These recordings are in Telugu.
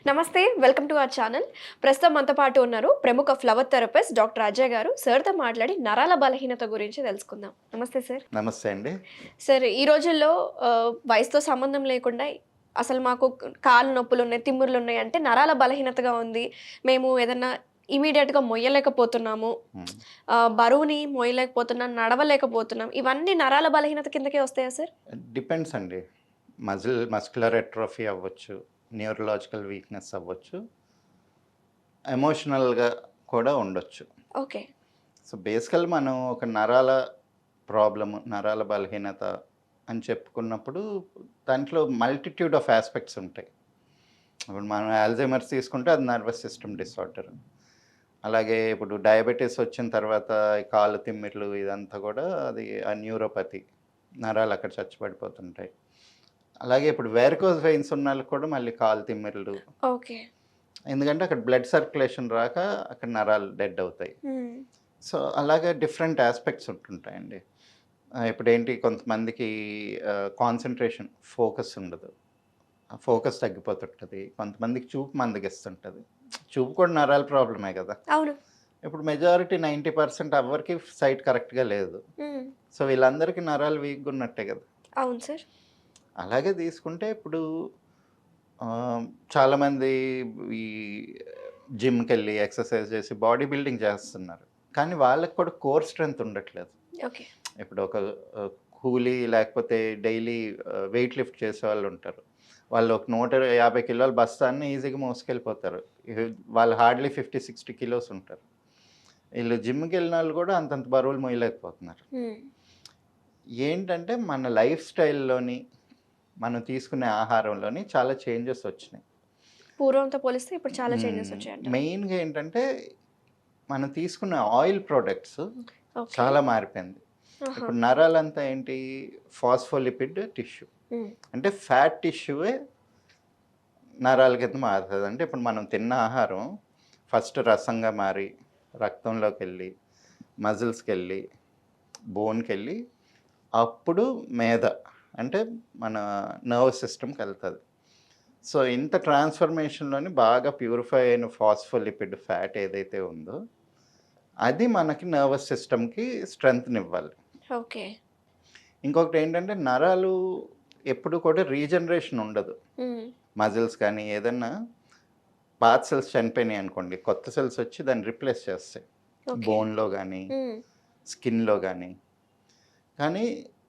నమస్తే, వెల్కమ్ టు అవర్ ఛానల్. ప్రస్తుతం మనతో పాటు ఉన్నారు ప్రముఖ ఫ్లవర్ థెరపిస్ట్ డాక్టర్ అజయ్ గారు. సార్తో మాట్లాడి నరాల బలహీనత గురించి తెలుసుకుందాం. నమస్తే సార్. నమస్తే అండి. సార్, ఈ రోజుల్లో వయసుతో సంబంధం లేకుండా అసలు మాకు కాళ్ళు నొప్పులు ఉన్నాయి, తిమ్ముర్లు ఉన్నాయి అంటే నరాల బలహీనతగా ఉంది, మేము ఏదన్నా ఇమీడియట్గా మొయ్యలేకపోతున్నాము, హ్మ్. బరువుని మోయలేకపోతున్నాం, నడవలేకపోతున్నాం, ఇవన్నీ నరాల బలహీనత కిందకే వస్తాయా సార్? డిపెండ్స్ అండి. మస్కులర్ ఎట్రోఫీ అవ్వచ్చు, న్యూరలాజికల్ వీక్‌నెస్ అవ్వచ్చు, ఎమోషనల్‌గా కూడా ఉండొచ్చు. ఓకే. సో, బేసికల్ మనం ఒక నరాల ప్రాబ్లమ్, నరాల బలహీనత అని చెప్పుకున్నప్పుడు దాంట్లో మల్టిట్యూడ్ ఆఫ్ యాస్పెక్ట్స్ ఉంటాయి. ఇప్పుడు మనం అల్జైమర్స్ తీసుకుంటే అది నర్వస్ సిస్టమ్ డిసార్డర్. అలాగే ఇప్పుడు డయాబెటిస్ వచ్చిన తర్వాత ఈ కాళ్ళు తిమ్మిర్లు ఇదంతా కూడా అది న్యూరోపతి. నరాలు అక్కడ చచ్చుబడిపోతుంటాయి. అలాగే ఇప్పుడు వెరికోస్ వెయిన్స్ ఉన్నోళ్ళకి కూడా మళ్ళీ కాళ్ళు తిమ్మిర్లు. ఓకే. ఎందుకంటే అక్కడ బ్లడ్ సర్క్యులేషన్ రాక అక్కడ నరాలు డెడ్ అవుతాయి. సో, అలాగే డిఫరెంట్ యాస్పెక్ట్స్ ఉంటుంటాయండి. ఇప్పుడేంటి కొంతమందికి కాన్సంట్రేషన్, ఫోకస్ ఉండదు. ఫోకస్ తగ్గిపోతుంటది. కొంతమందికి చూపు మందగిస్తుంటది. చూపు కూడా నరాల ప్రాబ్లమే కదా! అవును. ఇప్పుడు మెజారిటీ 90% ఎవ్వరికీ సైట్ కరెక్ట్‌గా లేదు. సో, వీళ్ళందరికీ నరాలు వీక్‌గా ఉన్నట్టే కదా! అవును సార్. అలాగే తీసుకుంటే ఇప్పుడు చాలామంది ఈ జిమ్‌కెళ్ళి ఎక్సర్సైజ్ చేసి బాడీ బిల్డింగ్ చేస్తున్నారు. కానీ వాళ్ళకి కూడా కోర్ స్ట్రెంత్ ఉండట్లేదు. ఓకే. ఇప్పుడు ఒక కూలీ లేకపోతే డైలీ వెయిట్ లిఫ్ట్ చేసేవాళ్ళు ఉంటారు. వాళ్ళు ఒక 150 కిలోల బస్తాన్ని ఈజీగా మోసుకెళ్ళిపోతారు. వాళ్ళు హార్డ్‌లీ 50, 60 కిలోస్ ఉంటారు. వీళ్ళు జిమ్‌కెళ్ళినోళ్ళు కూడా అంతంత బరువులు మోయలేకపోతున్నారు. ఏంటంటే మన లైఫ్ స్టైల్‌లోని, మనం తీసుకునే ఆహారంలోని చాలా చేంజెస్ వచ్చినాయి. పూర్వంతో పోలిస్తే ఇప్పుడు చాలా చేంజెస్ వచ్చాయంట. మెయిన్‌గా ఏంటంటే మనం తీసుకునే ఆయిల్ ప్రొడక్ట్స్ ఓకే. చాలా మారిపోయింది. ఆహా! ఇప్పుడు నరాలంతా ఏంటి, ఫాస్ఫోలిపిడ్ టిష్యూ. అంటే ఫ్యాట్ టిష్యూవే నరాల కింద మారుతుంది. అంటే ఇప్పుడు మనం తిన్న ఆహారం ఫస్ట్ రసంగా మారి రక్తంలోకెళ్ళి, మజిల్స్‌కెళ్ళి, బోన్‌కెళ్ళి, అప్పుడు మేద అంటే మన నర్వస్ సిస్టమ్‌కి వెళ్తది. సో, ఇంత ట్రాన్స్‌ఫర్మేషన్‌లోని బాగా ప్యూరిఫై అయిన ఫాస్ఫోలిపిడ్ ఫ్యాట్ ఏదైతే ఉందో, అది మనకి నర్వస్ సిస్టమ్‌కి స్ట్రెంగ్త్‌నివ్వాలి. ఓకే. ఇంకొకటి ఏంటంటే నరాలు ఎప్పుడు కూడా రీజనరేషన్ ఉండదు. మజిల్స్ కానీ ఏదన్నా పాత సెల్స్ చనిపోయినాయి అనుకోండి, కొత్త సెల్స్ వచ్చి దాన్ని రిప్లేస్ చేస్తాయి. ఓకే. బోన్‌లో గానీ, స్కిన్‌లో గానీ. కానీ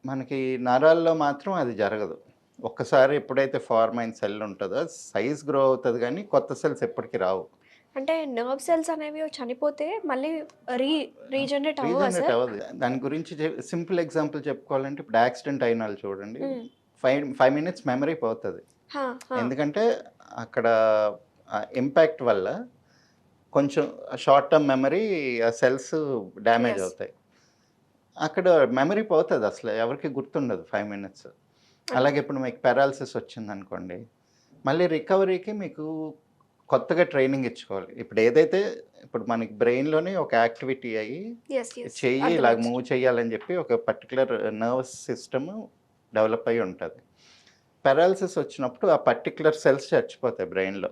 మనకి నరాల్లో మాత్రం అది జరగదు. ఒక్కసారి ఎప్పుడైతే ఫార్మ్ అయిన సెల్ ఉంటదో సైజ్ గ్రో అవుతది గానీ, కొత్త సెల్స్ ఎప్పటికి రావు. అంటే నర్వ్ సెల్స్ అనేవి చనిపోతే మళ్ళీ రీ రీజనరేట్ అవ్వవా రీజనరేట్ సార్? అవ్వదు. దాని గురించి సింపుల్ ఎగ్జాంపుల్ చెప్పుకోవాలంటే ఇప్పుడు యాక్సిడెంట్ అయినోళ్ళు చూడండి. హ్మ్. 5 మినిట్స్ మెమరీ పోతది. హా! హా! ఎందుకంటే అక్కడ ఇంపాక్ట్ వల్ల కొంచెం short term memory cells damage yes. అవుతాయి. అక్కడ మెమరీ పోతది, అసలు ఎవరికీ గుర్తుండదు 5 మినిట్స్. అలాగే ఇప్పుడు మీకు పారాలిసిస్ వచ్చిందనుకోండి, మళ్ళీ రికవరీకి మీకు కొత్తగా ట్రైనింగ్ ఇచ్చుకోవాలి. ఇప్పుడు ఏదైతే ఇప్పుడు మనకి బ్రెయిన్‌లోనే ఒక యాక్టివిటీ అయ్యి యెస్. యెస్. చెయ్యి ఇలాగ మూవ్ చేయాలని చెప్పి ఒక పర్టిక్యులర్ నర్వస్ సిస్టమ్ డెవలప్ అయ్యి ఉంటది. పారాలిసిస్ వచ్చినప్పుడు ఆ పర్టిక్యులర్ సెల్స్ చచ్చిపోతాయి బ్రెయిన్‌లో.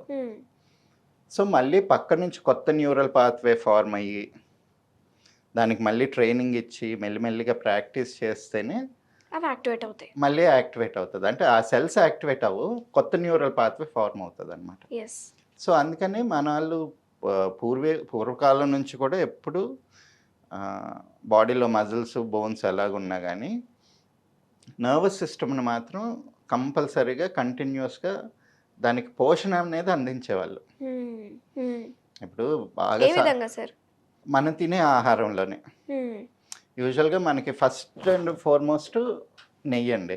సో, మళ్ళీ పక్క నుంచి కొత్త న్యూరల్ పాత్‌వే ఫార్మ్ అయ్యి, దానికి మళ్ళీ ట్రైనింగ్ ఇచ్చి మెల్లిమెల్లిగా ప్రాక్టీస్ చేస్తేనే అవి యాక్టివేట్ అవుతాయి. మళ్ళీ యాక్టివేట్ అవుతది. అంటే ఆ సెల్స్ యాక్టివేట్ అవ్వవు, కొత్త న్యూరల్ పాత్‌వే ఫార్మ్ అవుతదనమాట. యెస్. సో, అందుకని మనోళ్ళు పూర్వకాలం నుంచి కూడా ఎప్పుడు బాడీలో మజిల్స్, బోన్స్ ఎలాగున్నా గానీ, నర్వస్ సిస్టమ్‌ని మాత్రం కంపల్సరీగా కంటిన్యూయస్‌గా దానికి పోషణ అనేది అందించేవాళ్ళు. ఇప్పుడు బాగా ఏ విధంగా సార్? మనం తినే ఆహారంలోనే. యూజువల్‌గా మనకి ఫస్ట్ అండ్ ఫార్‌మోస్ట్ నెయ్యండి.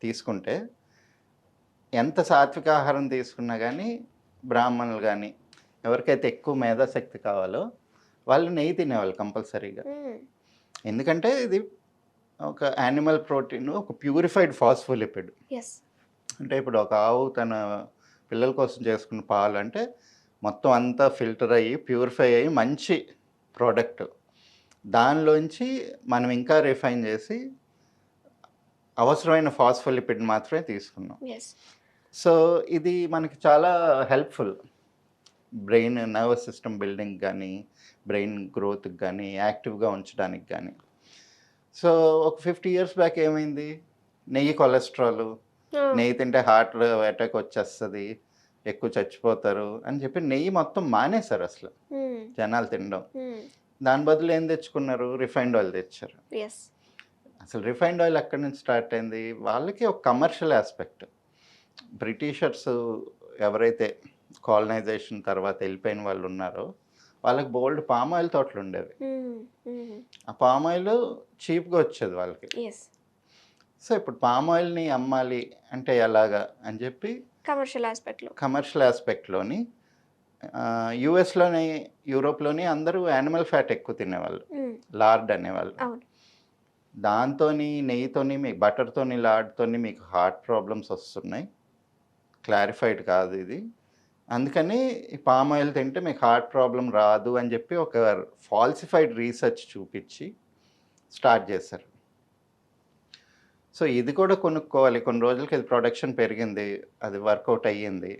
తీసుకుంటే ఎంత సాత్విక ఆహారం తీసుకున్నా గానీ, బ్రాహ్మణులు గానీ, ఎవరికైతే ఎక్కువ మేధాశక్తి కావాలో వాళ్ళు నెయ్యి తినేవాళ్ళు కంపల్సరీగా. ఎందుకంటే ఇది ఒక యానిమల్ ప్రోటీన్, ఒక ప్యూరిఫైడ్ ఫాస్ఫోలిపిడ్. యెస్. అంటే ఇప్పుడు ఒక ఆవు తన పిల్లల కోసం చేసుకున్న పాలు అంటే మొత్తం అంతా ఫిల్టర్ అయ్యి, ప్యూరిఫై అయ్యి మంచి ప్రోడక్ట్. దానిలోంచి మనం ఇంకా రిఫైన్ చేసి అవసరమైన ఫాస్ఫోలిపిడ్ మాత్రమే తీసుకున్నాం. యెస్. సో ఇది మనకి చాలా helpful. Brain nervous system building కానీ, బ్రెయిన్ గ్రోత్కి కానీ, యాక్టివ్గా ఉంచడానికి కానీ. సో ఒక 50 ఇయర్స్ బ్యాక్ ఏమైంది? నెయ్యి కొలెస్ట్రాల్, నెయ్యి తింటే హార్ట్ అటాక్ వచ్చేస్తుంది, ఎక్కువ చచ్చిపోతారు అని చెప్పి నెయ్యి మొత్తం మానేశారు అసలు జనాలు తినడం. దాని బదులు ఏం తెచ్చుకున్నారు? రిఫైన్డ్ ఆయిల్ తెచ్చారు. ఎస్. అసలు రిఫైన్డ్ ఆయిల్ ఎక్కడి నుంచి స్టార్ట్ అయింది? వాళ్ళకి ఒక కమర్షియల్ ఆస్పెక్ట్. బ్రిటిషర్స్ ఎవరైతే కాలనైజేషన్ తర్వాత వెళ్ళిపోయిన వాళ్ళు ఉన్నారో వాళ్ళకి బోల్డ్ పామ్ ఆయిల్ తోటలు ఉండేవి. ఆ పామ్ ఆయిల్ చీప్గా వచ్చేది వాళ్ళకి. ఎస్. సో ఇప్పుడు పామ్ ఆయిల్ని అమ్మాలి అంటే ఎలాగా అని చెప్పి కమర్షియల్ ఆస్పెక్ట్లోని యుఎస్లోని యూరోప్లోని అందరూ యానిమల్ ఫ్యాట్ ఎక్కువ తినేవాళ్ళు, లార్డ్ అనేవాళ్ళు. అవును. దాంతోని నెయ్యితోని మీకు బటర్తోని లార్డ్తోని మీకు హార్ట్ ప్రాబ్లమ్స్ వస్తున్నాయి, క్లారిఫైడ్ కాదు ఇది, అందుకని ఈ పామ్ ఆయిల్ తింటే మీకు హార్ట్ ప్రాబ్లం రాదు అని చెప్పి ఒక ఫాల్సిఫైడ్ రీసెర్చ్ చూపించి స్టార్ట్ చేశారు. సో ఇది కూడా కొనుక్కోవాలి. కొన్ని రోజులకి ఇది ప్రొడక్షన్ పెరిగింది, అది వర్కౌట్ అయ్యింది.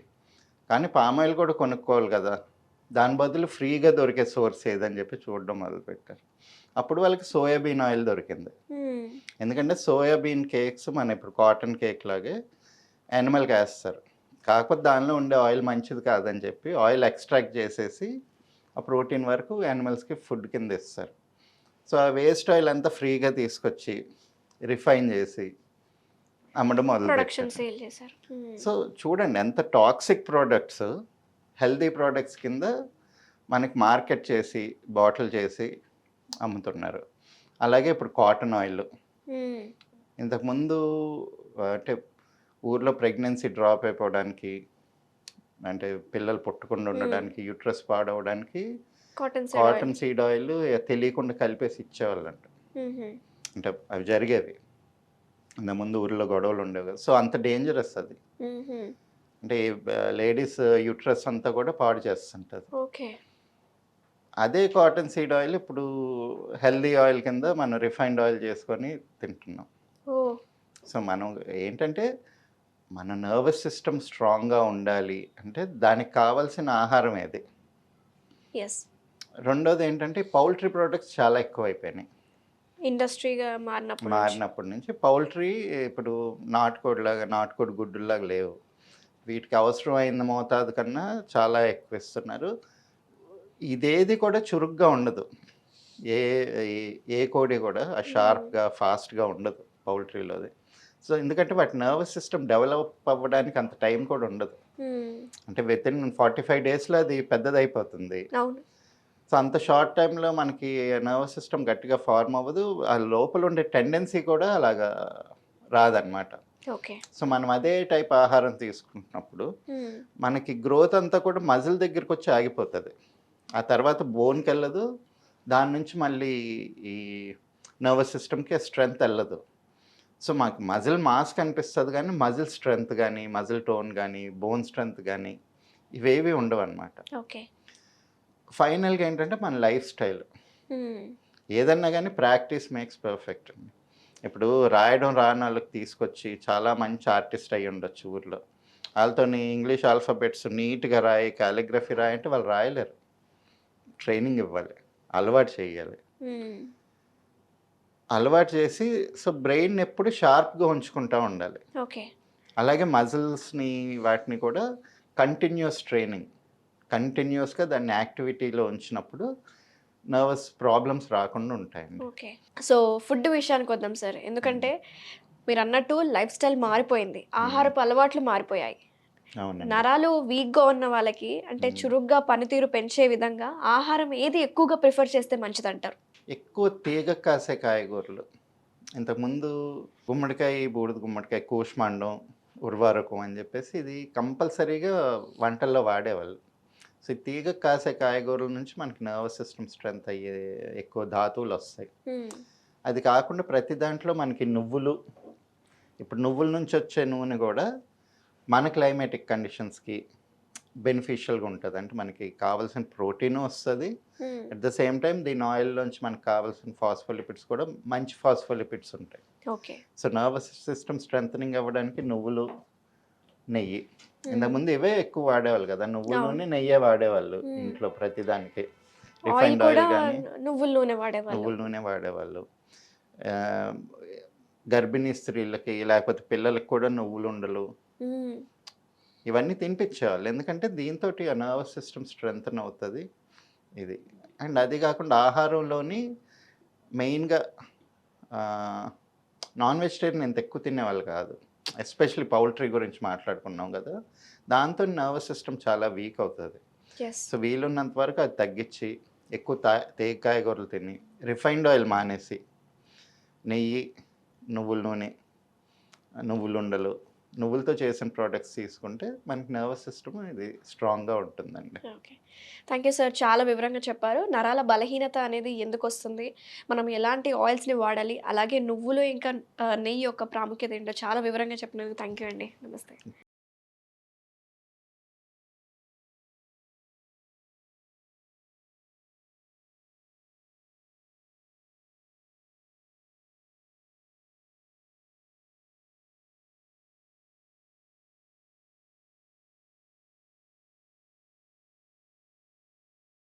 కానీ పామ్ ఆయిల్ కూడా కొనుక్కోవాలి కదా, దాని బదులు ఫ్రీగా దొరికే సోర్స్ ఏదని చెప్పి చూడడం మొదలుపెట్టారు. అప్పుడు వాళ్ళకి సోయాబీన్ ఆయిల్ దొరికింది. ఎందుకంటే సోయాబీన్ కేక్స్ మన ఇప్పుడు కాటన్ కేక్ లాగే యానిమల్కి వేస్తారు, కాకపోతే దానిలో ఉండే ఆయిల్ మంచిది కాదని చెప్పి ఆయిల్ ఎక్స్ట్రాక్ట్ చేసేసి ఆ ప్రోటీన్ వరకు యానిమల్స్కి ఫుడ్ కింద ఇస్తారు. సో ఆ వేస్ట్ ఆయిల్ అంతా ఫ్రీగా తీసుకొచ్చి రిఫైన్ చేసి అమ్మడం మొదలుపెట్టారు. సో చూడండి ఎంత టాక్సిక్ ప్రోడక్ట్స్ హెల్తీ ప్రోడక్ట్స్ కింద మనకి మార్కెట్ చేసి బాటిల్ చేసి అమ్ముతున్నారు. అలాగే ఇప్పుడు కాటన్ ఆయిల్. ఇంతకుముందు అంటే ఊర్లో ప్రెగ్నెన్సీ డ్రాప్ అయిపోవడానికి, అంటే పిల్లలు పుట్టకుండా ఉండడానికి, యూట్రస్ పాడవడానికి కాటన్ సీడ్ ఆయిల్ తెలియకుండా కలిపేసి ఇచ్చేవాళ్ళంట. అంటే అవి జరిగేవి. ఇంతకుముందు ఊర్లో గొడవలు ఉండేవి కదా, సో అంత డేంజరస్ అది. అంటే లేడీస్ యూట్రస్ అంతా కూడా పాడు చేస్తుంటుంది. అదే కాటన్ సీడ్ ఆయిల్ ఇప్పుడు హెల్దీ ఆయిల్ కింద మనం రిఫైన్డ్ ఆయిల్ చేసుకొని తింటున్నాం. సో మనం ఏంటంటే మన నర్వస్ సిస్టమ్ స్ట్రాంగ్గా ఉండాలి అంటే దానికి కావాల్సిన ఆహారం ఏది. రెండోది ఏంటంటే పౌల్ట్రీ ప్రోడక్ట్స్ చాలా ఎక్కువైపోయినాయి ఇండస్ట్రీగా మారినప్పటి నుంచి. పౌల్ట్రీ ఇప్పుడు నాటుకోడి గుడ్డులాగా లేవు. వీటికి అవసరమైన మోతాదు కన్నా చాలా ఎక్కువ ఇస్తున్నారు. ఇదేది కూడా చురుగ్గా ఉండదు, ఏ కోడి కూడా షార్ప్గా ఫాస్ట్గా ఉండదు పౌల్ట్రీలోది. సో ఎందుకంటే వాటి నర్వస్ సిస్టమ్ డెవలప్ అవ్వడానికి అంత టైం కూడా ఉండదు. అంటే విత్ ఇన్ 45 డేస్లో అది పెద్దదైపోతుంది. సో అంత షార్ట్ టైంలో మనకి నర్వస్ సిస్టమ్ గట్టిగా ఫార్మ్ అవ్వదు, ఆ లోపల ఉండే టెండెన్సీ కూడా అలాగా రాదనమాట. సో మనం అదే టైప్ ఆహారం తీసుకుంటున్నప్పుడు మనకి గ్రోత్ అంతా కూడా మజిల్ దగ్గరికి వచ్చి ఆగిపోతుంది, ఆ తర్వాత బోన్కి వెళ్ళదు, దాని నుంచి మళ్ళీ ఈ నర్వస్ సిస్టమ్కి స్ట్రెంగ్త్ వెళ్ళదు. సో మాకు మజిల్ మాస్ కనిపిస్తుంది కానీ మజిల్ స్ట్రెంగ్త్ కానీ, మజిల్ టోన్ కానీ, బోన్ స్ట్రెంగ్త్ కానీ ఇవేవి ఉండవు అనమాట. ఫైనల్గా ఏంటంటే మన లైఫ్ స్టైల్. ఏదన్నా కానీ ప్రాక్టీస్ మేక్స్ పర్ఫెక్ట్. ఇప్పుడు రాయడం రాని వాళ్ళకి తీసుకొచ్చి చాలా మంచి ఆర్టిస్ట్ అయ్యి ఉండొచ్చు ఊర్లో, వాళ్ళతో ఇంగ్లీష్ ఆల్ఫాబెట్స్ నీట్గా రాయి, కాలిగ్రఫీ రాయి అంటే వాళ్ళు రాయలేరు. ట్రైనింగ్ ఇవ్వాలి, అలవాటు చేయాలి. అలవాటు చేసి సో బ్రెయిన్ ఎప్పుడు షార్ప్గా ఉంచుకుంటూ ఉండాలి. అలాగే మజిల్స్ని వాటిని కూడా కంటిన్యూస్ ట్రైనింగ్, కంటిన్యూస్గా దాన్ని యాక్టివిటీలో ఉంచినప్పుడు నర్వస్ ప్రాబ్లమ్స్ రాకుండా ఉంటాయండి. సో ఫుడ్ విషయానికి వద్దాం సార్, ఎందుకంటే మీరు అన్నట్టు లైఫ్ స్టైల్ మారిపోయింది, ఆహారపు అలవాట్లు మారిపోయాయి. నరాలు వీక్గా ఉన్న వాళ్ళకి అంటే చురుగ్గా పనితీరు పెంచే విధంగా ఆహారం ఏది ఎక్కువగా ప్రిఫర్ చేస్తే మంచిది అంటారు? ఎక్కువ తీగ కాసే కాయగూరలు. ఇంతకుముందు గుమ్మడికాయ, బూడిద గుమ్మడికాయ, కూష్మాండం, ఉర్వారకం అని చెప్పేసి ఇది కంపల్సరీగా వంటల్లో వాడేవాళ్ళు. సో ఈ తీగ కాసే కాయగూరల నుంచి మనకి నర్వస్ సిస్టమ్ స్ట్రెంగ్త్ అయ్యే ఎక్కువ ధాతువులు వస్తాయి. అది కాకుండా ప్రతి దాంట్లో మనకి నువ్వులు, ఇప్పుడు నువ్వుల నుంచి వచ్చే నూనె కూడా మన క్లైమేటిక్ కండిషన్స్కి బెనిఫిషియల్గా ఉంటుంది. అంటే మనకి కావాల్సిన ప్రోటీన్ వస్తుంది, అట్ ద సేమ్ టైం దీని ఆయిల్లోంచి మనకు కావాల్సిన ఫాస్ఫోలిపిడ్స్ కూడా మంచి ఫాస్ఫోలిపిడ్స్ ఉంటాయి. సో నర్వస్ సిస్టమ్ స్ట్రెంథనింగ్ అవ్వడానికి నువ్వులు, నెయ్యి. ఇంతకుముందు ఇవే ఎక్కువ వాడేవాళ్ళు కదా, నువ్వుల అవును. నూనె నెయ్యే వాడేవాళ్ళు మ్మ్. ఇంట్లో ప్రతిదానికి. ఆయిల్ రిఫైన్డ్ కూడా ఆయిల్ కానీ నువ్వుల నూనె వాడేవాళ్ళు. నువ్వుల నూనె వాడేవాళ్ళు. ఆ, గర్భిణీ స్త్రీలకి లేకపోతే పిల్లలకి కూడా నువ్వులు ఉండలు మ్మ్. ఇవన్నీ తినిపించేవాళ్ళు. ఎందుకంటే దీంతో నర్వస్ సిస్టమ్ స్ట్రెంగ్తన్ అవుతుంది ఇది. అండ్ అది కాకుండా ఆహారంలోని మెయిన్గా నాన్ వెజిటేరియన్ ఎంత ఎక్కువ తినేవాళ్ళు కాదు. ఎస్పెషల్లీ పౌల్ట్రీ గురించి మాట్లాడుకున్నాం కదా, దాంతో నర్వస్ సిస్టమ్ చాలా వీక్ అవుతుంది. ఎస్. సో వీలున్నంత వరకు అది తగ్గించి ఎక్కువ తేగ కాయగూరలు తిని, రిఫైన్డ్ ఆయిల్ మానేసి నెయ్యి, నువ్వుల నూనె, నువ్వులుండలు, నువ్వులతో చేసిన ప్రోడక్ట్స్ తీసుకుంటే మనకి నర్వస్ సిస్టమ్ ఇది స్ట్రాంగ్గా ఉంటుందండి. ఓకే. Thank you sir. చాలా వివరంగా చెప్పారు. నరాల బలహీనత అనేది ఎందుకు వస్తుంది, మనం ఎలాంటి ఆయిల్స్ని వాడాలి, అలాగే నువ్వులు ఇంకా నెయ్యి యొక్క ప్రాముఖ్యత ఏంటో చాలా వివరంగా చెప్పినందుకు థ్యాంక్ యూ అండి. నమస్తే.